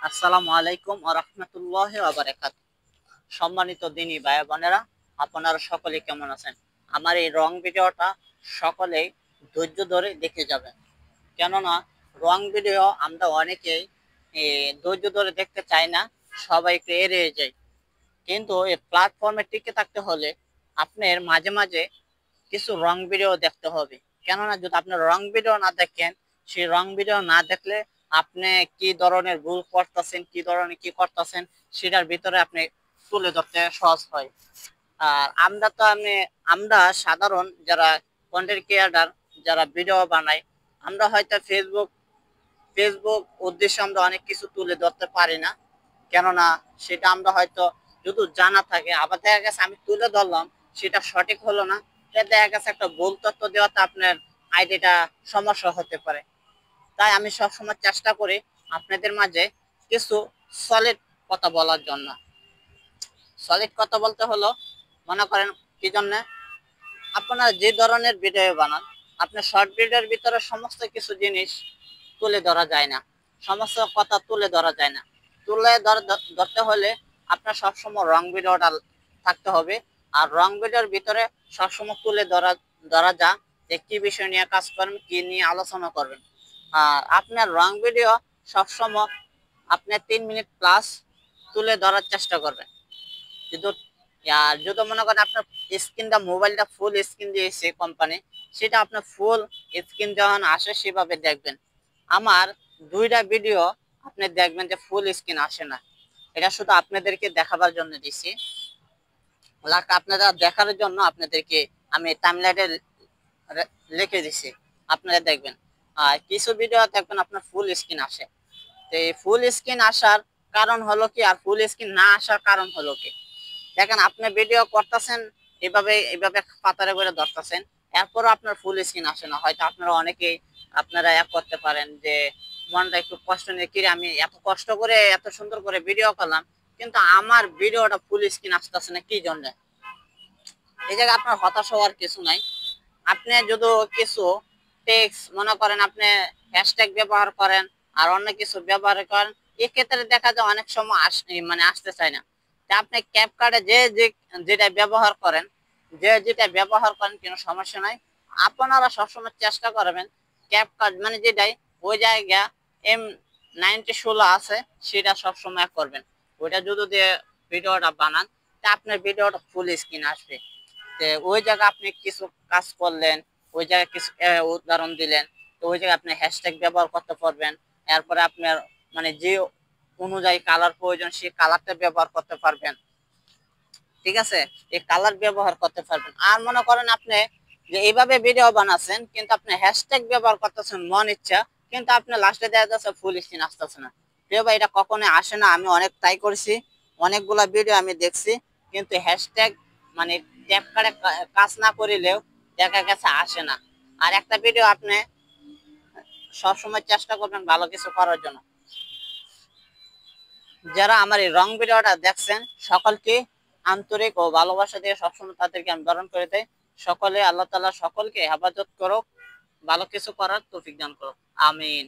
আসসালামু আলাইকুম ওয়া রাহমাতুল্লাহি ওয়া বারাকাতুহু। সম্মানিত দিনী ভাই বোনেরা, আপনারা সকলে কেমন আছেন? আমার এই রং ভিডিওটা সকলেই ধৈর্য ধরে দেখে যাবেন, কেননা রং ভিডিও আমরা অনেকেই ধৈর্য ধরে দেখতে চাই না, সবাইকে এড়িয়ে যাই। কিন্তু এই প্ল্যাটফর্মে টিকে থাকতে হলে আপনার মাঝে মাঝে কিছু রং ভিডিও দেখতে হবে। কেননা যদি আপনি রং ভিডিও না দেখেন, সেই রং ভিডিও না দেখলে আপনি কি ধরনের ভুল করতেছেন, কি ধরনের কি করতেছেন, সেটার ভিতরে আপনি তুলে ধরতে সহজ হয়। আর আমরা সাধারণ যারা কন্টেন্ট ক্রিয়েটার, যারা ভিডিও বানাই, আমরা হয়তো ফেসবুক ফেসবুক উদ্দেশ্যে আমরা অনেক কিছু তুলে ধরতে পারি না। কেননা সেটা আমরা হয়তো যদি জানা থাকে, আবার দেখা গেছে আমি তুলে ধরলাম, সেটা সঠিক হলো না, দেখা গেছে একটা ভুল তথ্য দেওয়াতে আপনার আইডিটা সমস্যা হতে পারে। তাই আমি সবসময় চেষ্টা করি আপনাদের মাঝে কিছু সলিড কথা বলার জন্য। সলিড কথা বলতে হলো, মনে করেন কি জন্য আপনারা যে ধরনের ভিডিও বানান, আপনার শর্ট ভিডিওর ভিতরে সমস্ত কিছু জিনিস তুলে ধরা যায় না, সমস্ত কথা তুলে ধরা যায় না। ধরতে হলে আপনার সবসময় রং ভিডিওটা থাকতে হবে। আর রং ভিডিওর ভিতরে সবসময় তুলে ধরা ধরা যা যে কি বিষয় নিয়ে কাজ করবেন, কি নিয়ে আলোচনা করবেন। আর আপনার রং ভিডিও সবসময় আপনার 3 মিনিট প্লাস তুলে ধরার চেষ্টা করবেন। যদি যদি মনে করেন আপনার স্ক্রিনটা, মোবাইলটা ফুল স্ক্রিন দিয়েছে কোম্পানি, সেটা আপনার ফুল স্ক্রিন যখন আসে সেভাবে দেখবেন। আমার 2টা ভিডিও আপনি দেখবেন যে ফুল স্ক্রিন আসে না, এটা শুধু আপনাদেরকে দেখাবার জন্য দিছি। আপনারা দেখার জন্য আপনাদেরকে আমি টাইমলাইনে লিখে দিছি, আপনারা দেখবেন। আর কিছু ভিডিও দেখবেন আপনার ফুল স্ক্রিন আসে। তো এই ফুল স্ক্রিন আসার কারণ হলো কি, আর ফুল স্ক্রিন না আসার কারণ হলো কি, দেখেন আপনি ভিডিও করতেছেন, এভাবে এভাবে পাতারে করে ধরতেছেন, এরপরও আপনার ফুল স্ক্রিন আসে না। হয়তো আপনারা অনেকেই আপনারা এক করতে পারেন যে মনটা একটু কষ্ট নিয়ে, কিরে আমি এত কষ্ট করে এত সুন্দর করে ভিডিও করলাম, কিন্তু আমার ভিডিওটা ফুল স্ক্রিন আসতেছে না, কি জন্য? এই জায়গায় আপনার হতাশ হওয়ার কিছু নাই। আপনি যদি কিছু টেক্সট, মনে করেন আপনি হ্যাশট্যাগ ব্যবহার করেন আর অন্য কিছু ব্যবহার করেন, এক্ষেত্রে দেখা যায় অনেক সময় আসতে চায় না। তা আপনি ক্যাপকার্টে যেটা ব্যবহার করেন, যেটা ব্যবহার করেন কোনো সমস্যা নাই। আপনারা সবসময় চেষ্টা করবেন ক্যাপকার্ট মানে যেটাই ওই জায়গা M9016 আছে, সেটা সবসময় করবেন। ওইটা যদি দিয়ে ভিডিওটা বানান, তা আপনার ভিডিওটা ফুল স্ক্রিন আসবে। ওই জায়গায় আপনি কিছু কাজ করলেন, ওই জায়গায় কিছু উদাহরণ দিলেন, তো ওই জায়গায় আপনি হ্যাশট্যাগ ব্যবহার করতে পারবেন। এরপরে আপনার মানে যে অনুযায়ী কালার প্রয়োজন, সেই কালারটা ব্যবহার করতে পারবেন। ঠিক আছে, এই কালার ব্যবহার করতে পারবেন। আর মনে করেন আপনি যে এইভাবে ভিডিও বানাচ্ছেন, কিন্তু আপনি হ্যাশট্যাগ ব্যবহার করতেছেন মন ইচ্ছা, কিন্তু আপনি লাস্টে দেখা যাচ্ছে ফুল স্ক্রিন আসতেছে না। প্রিয় ভাই, এটা কখনোই আসে না। আমি অনেক ট্রাই করেছি, অনেকগুলা ভিডিও আমি দেখছি, কিন্তু হ্যাশট্যাগ মানে ট্যাপ করে কাজ না করিলেও দেখা গেছে আসে না। আর একটা ভিডিও আপনি সবসময় চেষ্টা করবেন ভালো কিছু করার জন্য। যারা আমার এই রং ভিডিওটা দেখছেন, সকলকে আন্তরিক ও ভালোবাসা দিয়ে সবসময় তাদেরকে আমি বরণ করে দেয়। সকলে আল্লাহ তাআলা সকলকে হেফাজত করুক, ভালো কিছু করার তৌফিক দান করুক, আমিন।